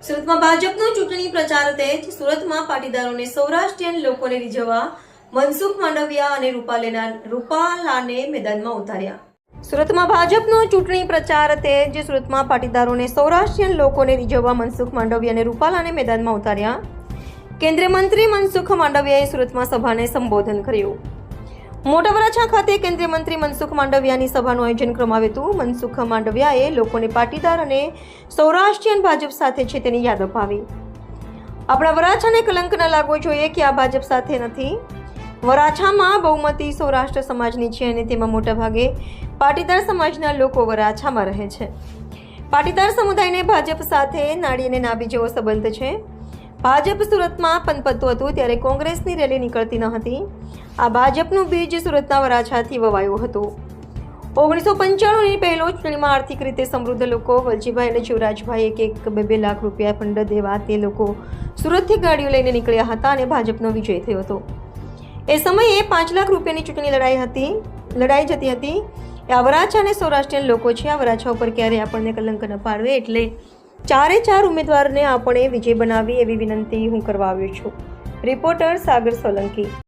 સુરતમાં ભાજપનો ચૂંટણી પ્રચાર તેજ. સુરતમાં પાટીદારોને સૌરાષ્ટ્રીયન લોકોને રીઝવવા મનસુખ માંડવિયા અને રૂપાલાને મેદાનમાં ઉતાર્યા. સુરતમાં ભાજપનો ચૂંટણી પ્રચાર તેજ. સુરતમાં પાટીદારોને સૌરાષ્ટ્રીયન લોકોને રીઝવવા મનસુખ માંડવિયા અને રૂપાલાને મેદાનમાં ઉતાર્યા. કેન્દ્રીય મંત્રી મનસુખ માંડવિયાએ સુરતમાં સભાને સંબોધન કર્યું. મોટા વરાછા ખાતે કેન્દ્રીય મંત્રી મનસુખ માંડવિયાની સભાનું આયોજન કરવામાં આવ્યું હતું. મનસુખ માંડવિયાએ લોકોને પાટીદાર અને સૌરાષ્ટ્રીયન ભાજપ સાથે છે તેની યાદ અપાવી. આપણા વરાછાને કલંક ન લાગવો જોઈએ કે આ ભાજપ સાથે નથી. વરાછામાં બહુમતી સૌરાષ્ટ્ર સમાજની છે અને તેમાં મોટાભાગે પાટીદાર સમાજના લોકો વરાછામાં રહે છે. પાટીદાર સમુદાયને ભાજપ સાથે નાડી અને નાભી જેવો સંબંધ છે. ભાજપ સુરતમાં પનપતું હતું ત્યારે કોંગ્રેસની રેલી નીકળતી ન હતી. આ ભાજપનું બીજ સુરતના વરાછાથી વવાયું હતું. 1995ની પહેલો ચૂંટણીમાં આર્થિક રીતે સમૃદ્ધ લોકો વલજીભાઈ અને શિવરાજભાઈ એક 2 લાખ રૂપિયા ફંડ દેવા તે લોકો સુરતથી ગાડીઓ લઈને નીકળ્યા હતા અને ભાજપનો વિજય થયો હતો. એ સમયે 5 લાખ રૂપિયાની ચૂંટણી લડાઈ જતી હતી. આ વરાછા અને સૌરાષ્ટ્રીયન લોકો છે. આ વરાછા ઉપર ક્યારેય આપણને કલંક ન પાડવે એટલે 4 ઉમેદવારને આપણે વિજય બનાવી એવી વિનંતી હું કરવા આવ્યો છું. રિપોર્ટર સાગર સોલંકી.